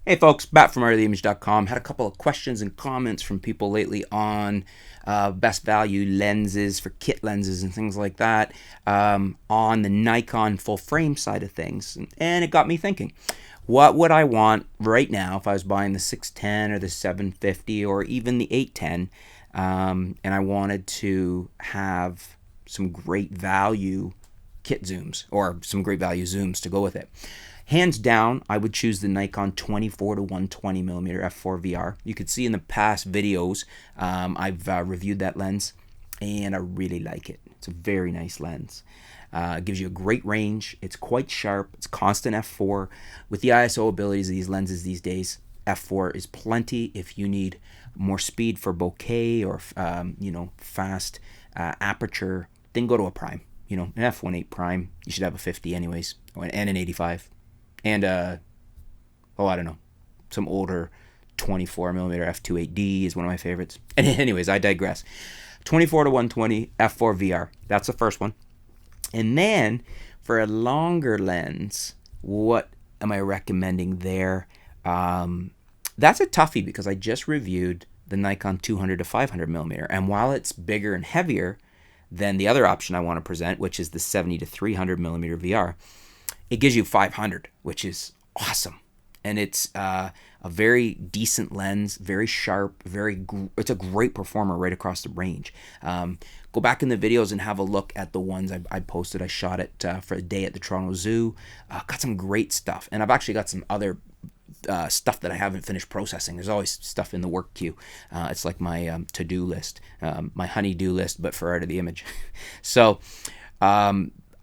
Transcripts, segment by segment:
Hey folks, back from artoftheimage.com. Had a couple of questions and comments from people lately on best value lenses for kit lenses and things like that on the Nikon full frame side of things. And it got me thinking, what would I want right now if I was buying the 610 or the 750 or even the 810 and I wanted to have some great value kit zooms or some great value zooms to go with it. Hands down, I would choose the Nikon 24 to 120 millimeter f4 VR. You could see in the past videos, I've reviewed that lens, and I really like it. It's a very nice lens. It gives you a great range. It's quite sharp. It's constant f4. With the ISO abilities of these lenses these days, f4 is plenty if you need more speed for bokeh or fast aperture. Then go to a prime. An f1.8 prime. You should have a 50 anyways, and an 85. And, I don't know, some older 24 millimeter f2.8D is one of my favorites. And anyways, I digress. 24 to 120 f4 VR. That's the first one. And then for a longer lens, what am I recommending there? That's a toughie because I just reviewed the Nikon 200 to 500 millimeter. And while it's bigger and heavier than the other option I want to present, which is the 70 to 300 millimeter VR, it gives you 500, which is awesome. And it's a very decent lens, very sharp, it's a great performer right across the range. Go back in the videos and have a look at the ones I posted. I shot it for a day at the Toronto Zoo. Got some great stuff. And I've actually got some other stuff that I haven't finished processing. There's always stuff in the work queue. It's like my to-do list, my honey-do list, but for Art of the Image. So,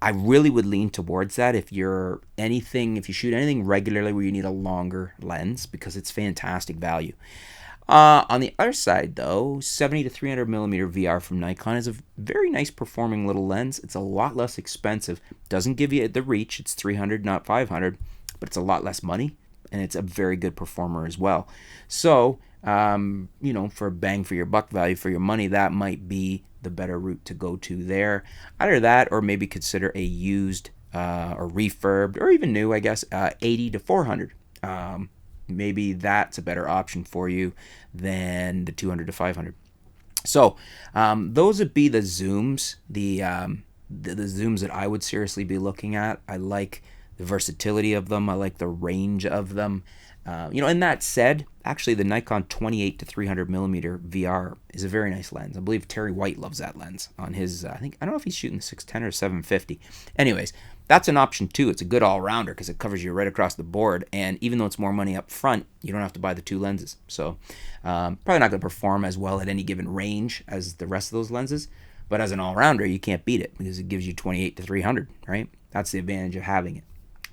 I really would lean towards that if you shoot anything regularly where you need a longer lens, because it's fantastic value. On the other side though, 70 to 300 millimeter VR from Nikon is a very nice performing little lens. It's a lot less expensive. Doesn't give you the reach. It's 300, not 500, but it's a lot less money, and it's a very good performer as well. So, for bang for your buck value for your money, that might be the better route to go to there. Either that, or maybe consider a used or refurbed, or even new, I guess, 80 to 400. Maybe that's a better option for you than the 200 to 500. So those would be the zooms, the zooms that I would seriously be looking at. I like the versatility of them. I like the range of them. And that said, actually the Nikon 28 to 300 millimeter VR is a very nice lens. I believe Terry White loves that lens on his, I don't know if he's shooting the 610 or 750. Anyways, that's an option too. It's a good all-rounder because it covers you right across the board. And even though it's more money up front, you don't have to buy the two lenses. So probably not going to perform as well at any given range as the rest of those lenses. But as an all-rounder, you can't beat it because it gives you 28 to 300, right? That's the advantage of having it.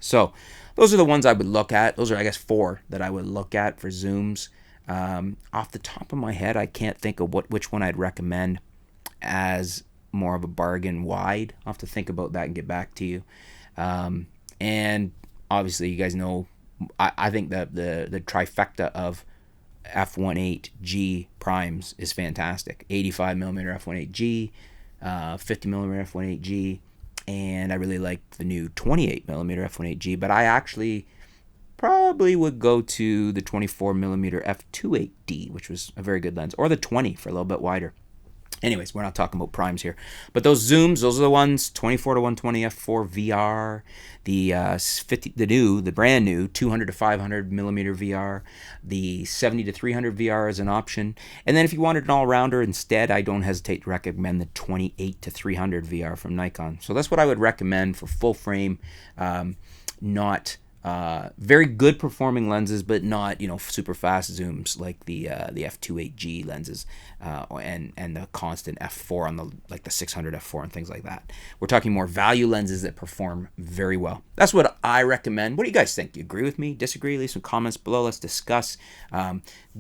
So those are the ones I would look at. Those are, I guess, 4 that I would look at for zooms. Off the top of my head, I can't think of which one I'd recommend as more of a bargain wide. I'll have to think about that and get back to you. And obviously, you guys know, I think that the trifecta of f1.8G primes is fantastic. 85 millimeter f1.8G, 50 millimeter f1.8G. And I really like the new 28 millimeter f1.8G, but I actually probably would go to the 24 millimeter f2.8D, which was a very good lens, or the 20 for a little bit wider. Anyways, we're not talking about primes here. But those zooms, those are the ones, 24 to 120 f4 VR, the brand new 200 to 500 millimeter VR, the 70 to 300 VR is an option. And then if you wanted an all-rounder instead, I don't hesitate to recommend the 28 to 300 VR from Nikon. So that's what I would recommend for full frame, not very good performing lenses, but not super fast zooms like the f2.8G lenses and the constant f4 on the 600 f4 and things like that. We're talking more value lenses that perform very well. That's what I recommend. What do you guys think? Do you agree with me? Disagree? Leave some comments below. Let's discuss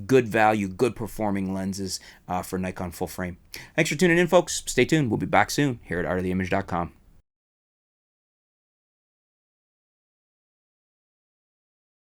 good value, good performing lenses for Nikon full frame. Thanks for tuning in, folks. Stay tuned. We'll be back soon here at artoftheimage.com.